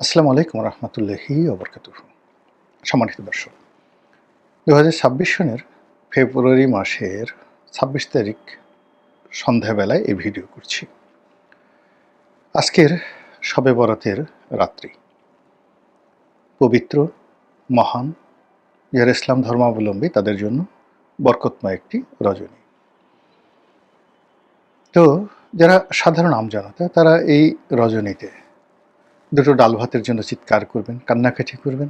আসসালামু আলাইকুম রহমতুল্লাহি ওবরকাতুহু। সম্মানিত দর্শক, 2026 সনের ফেব্রুয়ারি মাসের 26 তারিখ সন্ধ্যাবেলায় এই ভিডিও করছি। আজকের শবে বরাতের রাত্রি, পবিত্র, মহান, যারা ইসলাম ধর্মাবলম্বী তাদের জন্য বরকতময় একটি রজনী। তো যারা সাধারণ আমজনতা তারা এই রজনীতে দুটো ডাল ভাতের জন্য চিৎকার করবেন, কান্নাকাটি করবেন।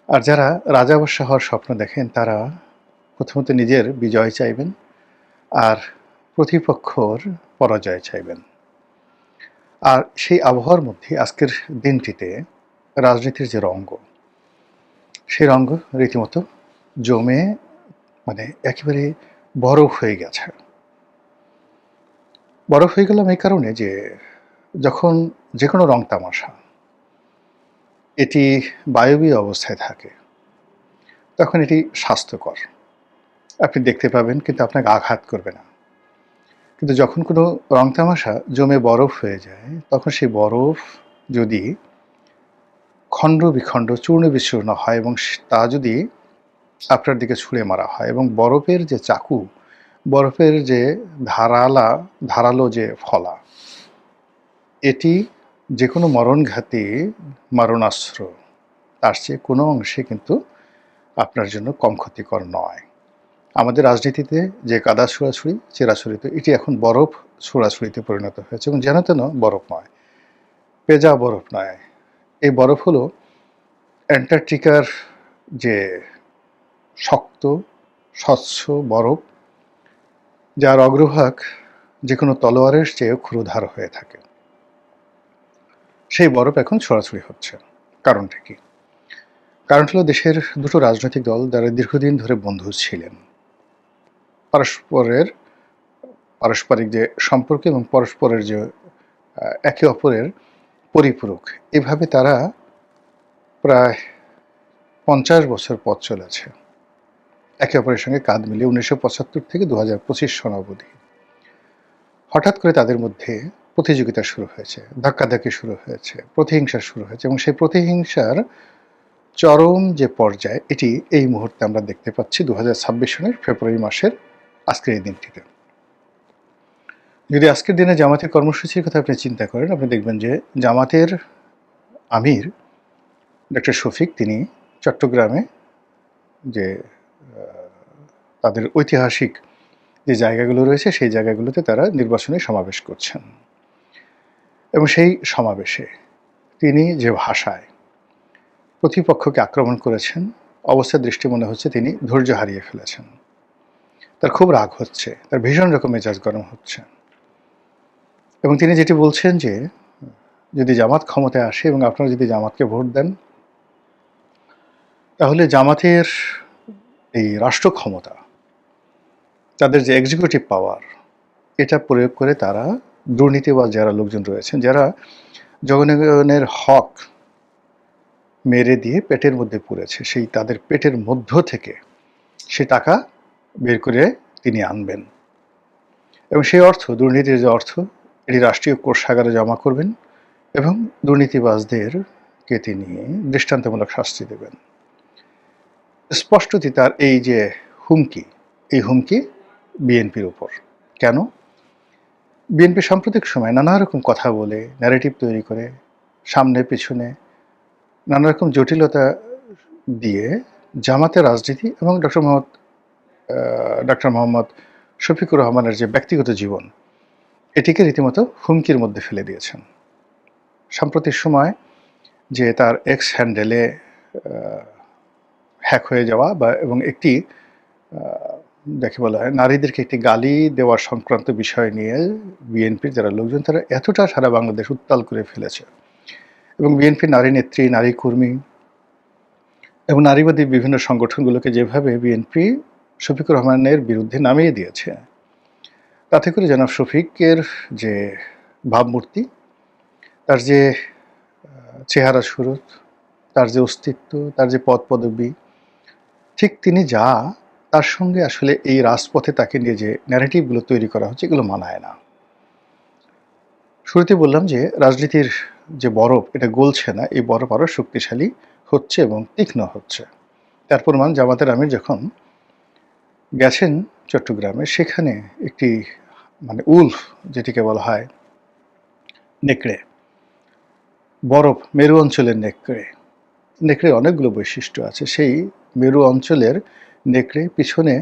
আর যারা রাজা-বাদশাহ হওয়ার স্বপ্ন দেখেন তারা প্রথমত নিজের বিজয় চাইবেন, আর প্রতিপক্ষর পরাজয় চাইবেন। আর সেই আবহাওয়ার মধ্যে আজকের দিনটিতে রাজনীতির যে রঙ্গ, সেই রঙ্গ রীতিমতো জমে একেবারে বরফ হয়ে গেছে। বরফ হয়ে গেলাম এই কারণে যে যখন যে কোনো রং তামাশা এটি বায়বীয় অবস্থায় থাকে তখন এটি স্বাস্থ্যকর, আপনি দেখতে পাবেন, কিন্তু আপনাকে আঘাত করবে না। কিন্তু যখন কোনো রং তামাশা জমে বরফ হয়ে যায় তখন সেই বরফ যদি খণ্ড বিখণ্ড চূর্ণ বিচূর্ণ হয় এবং তা যদি আপনার দিকে ছুঁড়ে মারা হয়, এবং বরফের যে চাকু, বরফের যে ধারালো যে ফলা, এটি যে কোনো মরণঘাতী মারণাস্ত্র তার চেয়ে কোনো অংশে কিন্তু আপনার জন্য কম ক্ষতিকর নয়। আমাদের রাজনীতিতে যে কাদা ছোড়াছুড়ি, চেরাছুড়িতে, এটি এখন বরফ ছোড়াছুড়িতে পরিণত হয়েছে, এবং যেন তেন বরফ নয়, পেজা বরফ নয়। এই বরফ হলো অ্যান্টার্কটিকার যে শক্ত স্বচ্ছ বরফ, যার অগ্রভাগ যে কোনো তলোয়ারের চেয়ে ক্ষুরধার হয়ে থাকে। সেই বরফ এখন ছড়াছড়ি হচ্ছে। কারণটা কি? কারণটা হলো দেশের দুটো রাজনৈতিক দল যারা দীর্ঘদিন ধরে বন্ধু ছিলেন, পারস্পরিক যে সম্পর্ক এবং পরস্পরের যে একে অপরের পরিপূরক, এভাবে তারা প্রায় 50 বছর পথ চলেছে একে অপরের সঙ্গে কাঁধ মিলিয়ে 1975 থেকে 2025 সন অবধি। হঠাৎ করে তাদের মধ্যে প্রতিযোগিতা শুরু হয়েছে, ধাক্কাধাক্কি শুরু হয়েছে, প্রতিহিংসা শুরু হয়েছে, এবং সেই প্রতিহিংসার চরম যে পর্যায়, এটি এই মুহূর্তে আমরা দেখতে পাচ্ছি 2026 সনের ফেব্রুয়ারি মাসের আজকের এই দিনটিতে। যদি আজকের দিনে জামাতের কর্মসূচির কথা আপনি চিন্তা করেন, আপনি দেখবেন যে জামাতের আমির ডক্টর শফিক, তিনি চট্টগ্রামে যে তাদের ঐতিহাসিক যে জায়গাগুলো রয়েছে সেই জায়গাগুলোতে তারা নির্বাচনী সমাবেশ করছেন, এবং সেই সমাবেশে তিনি যে ভাষায় প্রতিপক্ষকে আক্রমণ করেছেন, অবস্থার দৃষ্টি মনে হচ্ছে তিনি ধৈর্য হারিয়ে ফেলেছেন। তার খুব রাগ হচ্ছে, তার ভীষণ রকম মেজাজ গরম হচ্ছে, এবং তিনি যেটি বলছেন যে যদি জামাত ক্ষমতায় আসে এবং আপনারা যদি জামাতকে ভোট দেন, তাহলে জামাতের এই রাষ্ট্র ক্ষমতা, তাদের যে এক্সিকিউটিভ পাওয়ার, এটা প্রয়োগ করে তারা দুর্নীতিবাজ যারা লোকজন রয়েছেন, যারা জনগণের হক মেরে দিয়ে পেটের মধ্যে পুরেছে, সেই তাদের পেটের মধ্য থেকে সে টাকা বের করে তিনি আনবেন, এবং সেই অর্থ, দুর্নীতির যে অর্থ, এটি রাষ্ট্রীয় কোষাগারে জমা করবেন, এবং দুর্নীতিবাজদেরকে তিনি দৃষ্টান্তমূলক শাস্তি দেবেন। স্পষ্টতই তার এই যে হুমকি, এই হুমকি বিএনপির উপর। কেন? বিএনপি সাম্প্রতিক সময় নানা রকম কথা বলে, ন্যারেটিভ তৈরি করে, সামনে পিছনে নানা রকম জটিলতা দিয়ে জামাতের রাজনীতি এবং ডক্টর মোহাম্মদ শফিকুর রহমানের যে ব্যক্তিগত জীবন, এটিকে রীতিমতো হুমকির মধ্যে ফেলে দিয়েছেন। সাম্প্রতিক সময় যে তার এক্স হ্যান্ডেলে হ্যাক হয়ে যাওয়া এবং একটি দেখে বলা হয় নারীদেরকে একটি গালি দেওয়ার সংক্রান্ত বিষয় নিয়ে বিএনপির যারা লোকজন, তারা এতটা সারা বাংলাদেশ উত্তাল করে ফেলেছে, এবং বিএনপির নারী নেত্রী, নারী কর্মী এবং নারীবাদী বিভিন্ন সংগঠনগুলোকে যেভাবে বিএনপি শফিকুর রহমানের বিরুদ্ধে নামিয়ে দিয়েছে, তাতে করে জনাব শফিকের যে ভাবমূর্তি, তার যে চেহারা সুরত, তার যে অস্তিত্ব, তার যে পদ পদবী, ঠিক তিনি যা, তার সঙ্গে আসলে এই রাজপথে তাকে নিয়ে যে ন্যারেটিভগুলো তৈরি করা হচ্ছে, এগুলো মানায় না। শুরুতে বললাম যে রাজনীতির যে বরফ এটা গলছে না, এই বরফ আরও শক্তিশালী হচ্ছে এবং তীক্ষ্ণ হচ্ছে। তার প্রমাণ জামাতের আমির যখন গেছেন চট্টগ্রামে, সেখানে একটি মানে উলফ যেটিকে বলা হয় নেকড়ে, বরফ মেরু অঞ্চলের নেকড়ে। নেকড়ের অনেকগুলো বৈশিষ্ট্য আছে। সেই মেরু অঞ্চলের নেকড়ে, পিছনে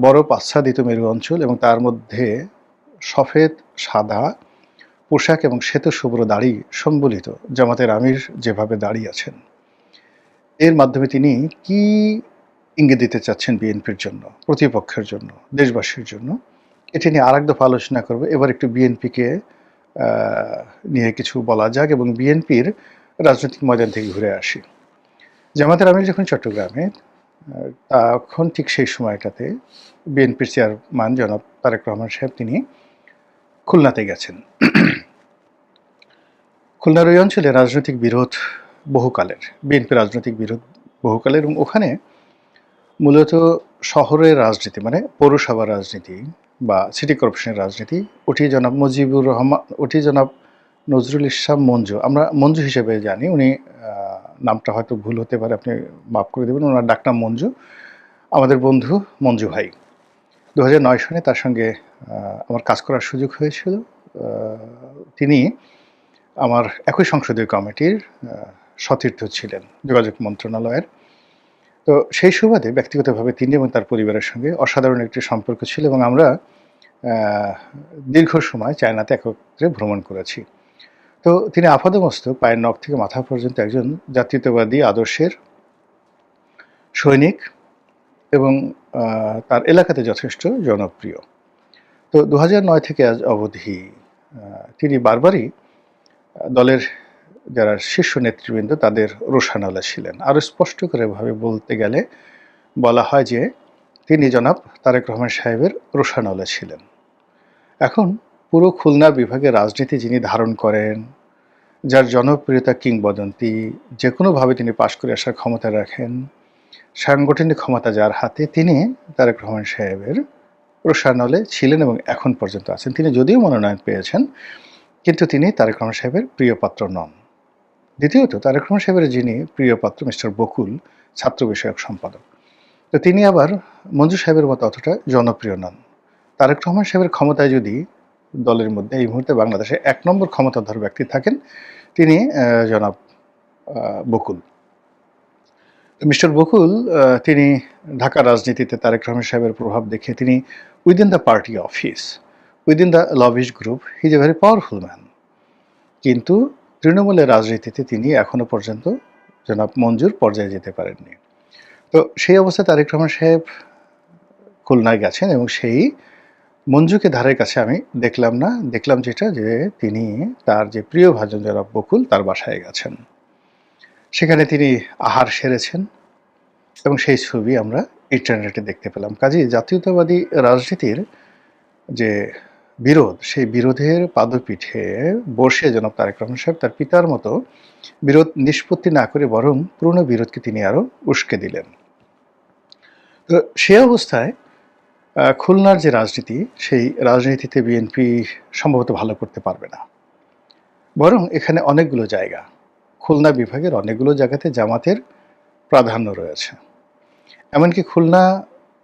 বরফ আচ্ছাদিত মেরু অঞ্চল এবং তার মধ্যে সফেদ সাদা পোশাক এবং শ্বেতশুভ্র দাড়ি সম্বলিত জামাতের আমির যেভাবে দাঁড়িয়ে আছেন, এর মাধ্যমে তিনি কি ইঙ্গিত দিতে চাচ্ছেন বিএনপির জন্য, প্রতিপক্ষের জন্য, দেশবাসীর জন্য, এটি নিয়ে আরেক দফা আলোচনা করব। এবার একটু বিএনপিকে নিয়ে কিছু বলা যাক এবং বিএনপির রাজনৈতিক ময়দান থেকে ঘুরে আসি। জামাতের আমির যখন চট্টগ্রামে, তখন ঠিক সেই সময়টাতে বিএনপির চেয়ারম্যান জনাব তারেক রহমান সাহেব তিনি খুলনাতে গেছেন। খুলনার ওই অঞ্চলে রাজনৈতিক বিরোধ বহুকালের, বিএনপি রাজনৈতিক বিরোধ বহুকালের, এবং ওখানে মূলত শহরের রাজনীতি মানে পৌরসভার রাজনীতি বা সিটি কর্পোরেশনের রাজনীতি, ওটি জনাব মুজিবুর রহমান, ওটি জনাব নজরুল ইসলাম মঞ্জু, আমরা মঞ্জু হিসেবে জানি, উনি নামটা হয়তো ভুল হতে পারে, আপনি মাফ করে দেবেন, ওনার ডাকনাম মঞ্জু, আমাদের বন্ধু মঞ্জু ভাই। 2009 সনে তার সঙ্গে আমার কাজ করার সুযোগ হয়েছিল। তিনি আমার একই সংসদীয় কমিটির সতীর্থ ছিলেন যোগাযোগ মন্ত্রণালয়ের। তো সেই সুবাদে ব্যক্তিগতভাবে তিনি এবং তার পরিবারের সঙ্গে অসাধারণ একটি সম্পর্ক ছিল এবং আমরা দীর্ঘ সময় চায়নাতে একত্রে ভ্রমণ করেছি। তো তিনি আপাদমস্তক পায়ের নখ থেকে মাথা পর্যন্ত একজন জাতীয়তাবাদী আদর্শের সৈনিক এবং তার এলাকাতে যথেষ্ট জনপ্রিয়। তো 2009 থেকে আজ অবধি তিনি বারবারই দলের যারা শীর্ষ নেতৃবৃন্দ তাদের রোষানলে ছিলেন। আরও স্পষ্ট করে ভাবে বলতে গেলে বলা হয় যে তিনি জনাব তারেক রহমান সাহেবের রোষানলে ছিলেন। এখন পুরো খুলনা বিভাগের রাজনীতি যিনি ধারণ করেন, যার জনপ্রিয়তা কিংবদন্তি, যে কোনোভাবে তিনি পাশ করে আসার ক্ষমতা রাখেন, সাংগঠনিক ক্ষমতা যার হাতে, তিনি তারেক রহমান সাহেবের রোষানলে ছিলেন এবং এখন পর্যন্ত আছেন। তিনি যদিও মনোনয়ন পেয়েছেন, কিন্তু তিনি তারেক রহমান সাহেবের প্রিয় পাত্র নন। দ্বিতীয়ত, তারেক রহমান সাহেবের যিনি প্রিয় পাত্র মিস্টার বকুল, ছাত্র বিষয়ক সম্পাদক, তো তিনি আবার মঞ্জু সাহেবের মতো অতটা জনপ্রিয় নন। তারেক রহমান সাহেবের ক্ষমতায় যদি দলের মধ্যে এই মুহূর্তে বাংলাদেশে 1 নম্বর ক্ষমতাধর ব্যক্তি থাকেন, তিনি জনাব বকুল। মিস্টার বকুল তিনি ঢাকার রাজনীতিতে তারেক রহমান সাহেবের প্রভাব দেখে তিনি within the party office, within the lobbyist group, he is a very powerful man. কিন্তু তৃণমূলের রাজনীতিতে তিনি এখনো পর্যন্ত জনাব মঞ্জুর পর্যায়ে যেতে পারেননি। তো সেই অবস্থায় তারেক রহমান সাহেব খুলনায় গেছেন এবং সেই মঞ্জুকে ধারের কাছে আমি দেখলাম না। দেখলাম যেটা, যে তিনি তার যে প্রিয় ভাজন জনাব বকুল তার বাসায় গেছেন, সেখানে তিনি আহার সেরেছেন এবং সেই ছবি আমরা ইন্টারনেটে দেখতে পেলাম। কাজেই জাতীয়তাবাদী রাজনীতির যে বিরোধ, সেই বিরোধের পাদপীঠে বসে জনাব তারেক রহমান সাহেব তার পিতার মতো বিরোধ নিষ্পত্তি না করে বরং পুরনো বিরোধকে তিনি আরও উস্কে দিলেন। তো সে অবস্থায় খুলনার যে রাজনীতি, সেই রাজনীতিতে বিএনপি সম্ভবত ভালো করতে পারবে না, বরং এখানে অনেকগুলো জায়গা, খুলনা বিভাগের অনেকগুলো জায়গাতে জামাতের প্রাধান্য রয়েছে। এমনকি খুলনা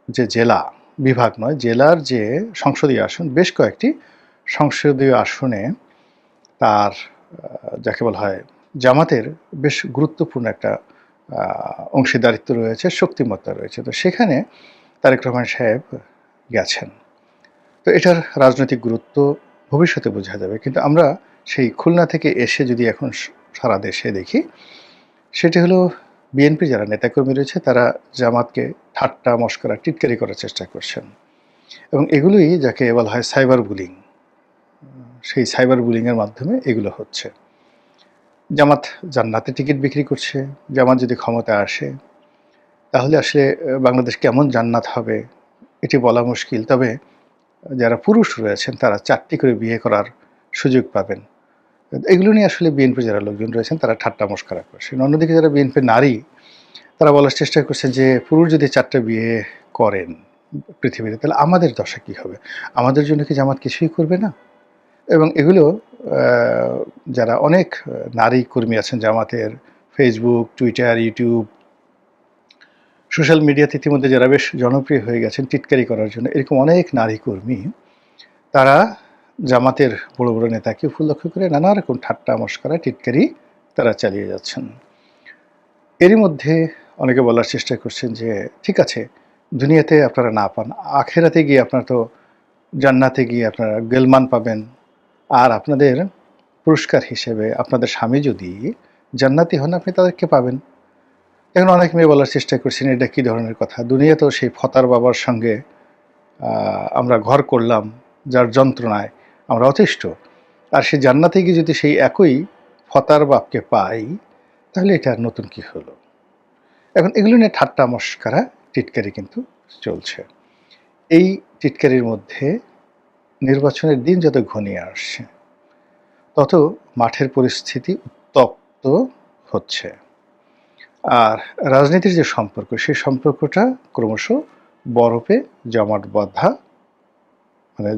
যে জেলা, বিভাগ নয়, জেলার যে সংসদীয় আসন, বেশ কয়েকটি সংসদীয় আসনে তার যাকে বলা হয় জামাতের বেশ গুরুত্বপূর্ণ একটা অংশীদারিত্ব রয়েছে, শক্তিমত্তা রয়েছে। তো সেখানে তারেক রহমান সাহেব গেছেন। তো এটার রাজনৈতিক গুরুত্ব ভবিষ্যতে বোঝা যাবে, কিন্তু আমরা সেই খুলনা থেকে এসে যদি এখন সারা দেশে দেখি, সেটি হলো বিএনপি যারা নেতাকর্মী রয়েছে তারা জামাতকে ঠাট্টা মশকরা টিটকারি করার চেষ্টা করছেন এবং এগুলোই যাকে বলা হয় সাইবার বুলিং, সেই সাইবার বুলিংয়ের মাধ্যমে এগুলো হচ্ছে। জামাত জান্নাতে টিকিট বিক্রি করছে। জামাত যদি ক্ষমতায় আসে তাহলে আসলে বাংলাদেশ কেমন জান্নাত হবে এটি বলা মুশকিল, তবে যারা পুরুষ রয়েছেন তারা 4টি করে বিয়ে করার সুযোগ পাবেন। এগুলো নিয়ে আসলে বিএনপির যারা লোকজন রয়েছেন তারা ঠাট্টা মশকরা করছেন। অন্যদিকে যারা বিএনপির নারী, তারা বলার চেষ্টা করছেন যে পুরুষ যদি 4টা বিয়ে করেন পৃথিবীতে, তাহলে আমাদের দশা কী হবে? আমাদের জন্য কি জামাত কিছুই করবে না? এবং এগুলো যারা অনেক নারী কর্মী আছেন জামাতের, ফেসবুক, টুইটার, ইউটিউব, সোশ্যাল মিডিয়াতে ইতিমধ্যে যারা বেশ জনপ্রিয় হয়ে গেছেন টিটকারি করার জন্য, এরকম অনেক নারী কর্মী তারা জামাতের বড় বড় নেতাকে উপলক্ষ করে নানা রকম ঠাট্টা মশকরা টিটকারি তারা চালিয়ে যাচ্ছেন। এরই মধ্যে অনেকে বলার চেষ্টা করছেন যে ঠিক আছে, দুনিয়াতে আপনারা না পান, আখেরাতে গিয়ে আপনারা তো জান্নাতে গিয়ে আপনারা গেলমান পাবেন, আর আপনাদের পুরস্কার হিসেবে আপনাদের স্বামী যদি জান্নাতি হন আপনি তাদেরকে পাবেন। এখন অনেক মেয়ে বলার চেষ্টা করছেন এটা কী ধরনের কথা, দুনিয়াতেও সেই ফতার বাবার সঙ্গে আমরা ঘর করলাম যার যন্ত্রণায় আমরা অতিষ্ঠ, আর সে জান্নাতে গিয়ে যদি সেই একই ফতার বাপকে পাই তাহলে এটা আর নতুন কি হলো। এখন এগুলো নিয়ে ঠাট্টা মশকরা টিটকারি কিন্তু চলছে। এই টিটকারির মধ্যে নির্বাচনের দিন যত ঘনিয়ে আসছে তত মাঠের পরিস্থিতি উত্তপ্ত হচ্ছে, আর রাজনীতির যে সম্পর্ক সেই সম্পর্কটা ক্রমশ বরফে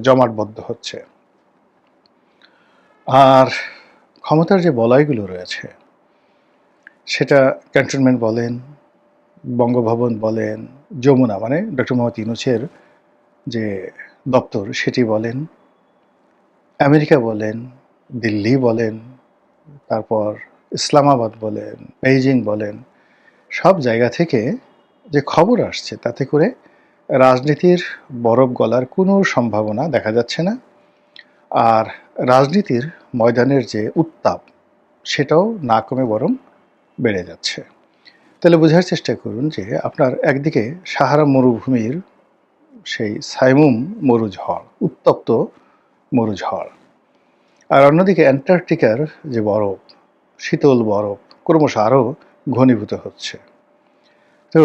জমাটবদ্ধ হচ্ছে। আর ক্ষমতার যে বলয়গুলো রয়েছে সেটা ক্যান্টনমেন্ট বলেন, বঙ্গভবন বলেন, যমুনা মানে ডক্টর মোহাম্মদ ইউনূসের যে দপ্তর সেটি বলেন, আমেরিকা বলেন, দিল্লি বলেন, তারপর ইসলামাবাদ বলেন, বেইজিং বলেন, সব জায়গা থেকে যে খবর আসছে তাতে করে রাজনীতির বরফ গলার কোনো সম্ভাবনা দেখা যাচ্ছে না, আর রাজনীতির ময়দানের যে উত্তাপ সেটাও না কমে বরং বেড়ে যাচ্ছে। তাহলে বোঝার চেষ্টা করুন যে আপনার একদিকে সাহারা মরুভূমির সেই সাইমুম মরুঝড়, উত্তপ্ত মরুঝড়, আর অন্যদিকে অ্যান্টার্কটিকার যে বরফ, শীতল বরফ ক্রমশ আরও ঘনীভূত হচ্ছে। তো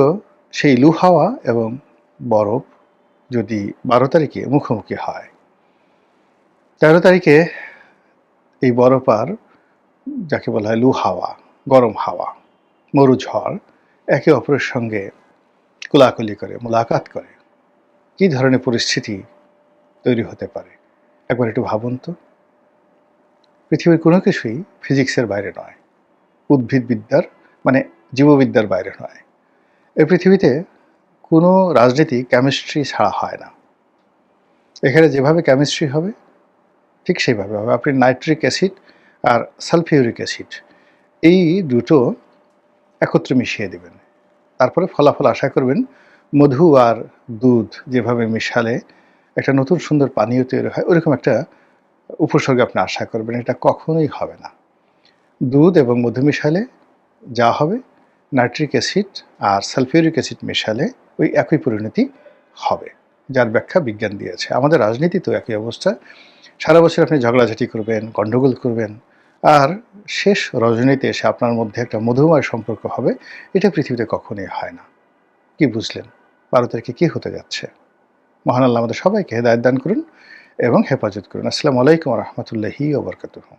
সেই লু হাওয়া এবং বরফ যদি 12 তারিখে মুখোমুখি হয়, 13 তারিখে এই বরফ আর যাকে বলা হয় লু হাওয়া, গরম হাওয়া, মরুঝড় একে অপরের সঙ্গে কোলাকুলি করে, মোলাকাত করে, কী ধরনের পরিস্থিতি তৈরি হতে পারে একবার একটু ভাবুন তো। পৃথিবীর কোনো কিছুই ফিজিক্সের বাইরে নয়, উদ্ভিদবিদ্যার মানে জীববিদ্যার বাইরে নয়। এই পৃথিবীতে কোনো রাজনীতি কেমিস্ট্রি ছাড়া হয় না। এখানে যেভাবে কেমিস্ট্রি হবে ঠিক সেইভাবে হবে। আপনি নাইট্রিক অ্যাসিড আর সালফিউরিক অ্যাসিড এই দুটো একত্রে মিশিয়ে দেবেন, তারপরে ফলাফল আশা করবেন মধু আর দুধ যেভাবে মিশালে একটা নতুন সুন্দর পানীয় তৈরি হয়, ওরকম একটা উপসর্গ আপনি আশা করবেন। এটা কখনোই হবে না। দুধ এবং মধু মিশালে যা হবে, নাইট্রিক অ্যাসিড আর সালফিউরিক অ্যাসিড মেশালে ওই একই পরিণতি হবে, যার ব্যাখ্যা বিজ্ঞান দিয়েছে। আমাদের রাজনীতি তো একই অবস্থা। সারা বছর আপনি ঝগড়াঝাটি করবেন, গণ্ডগোল করবেন, আর শেষ রজনীতে এসে আপনার মধ্যে একটা মধুময় সম্পর্ক হবে। এটা পৃথিবীতে কখনোই হয় না। কি বুঝলেন 12 তারিখে কী হতে যাচ্ছে? মহান আল্লাহ আমাদের সবাইকে হেদায়েত দান করুন এবং হেফাজত করুন। আসসালামু আলাইকুম ওয়া রাহমাতুল্লাহি ওয়া বারাকাতুহু।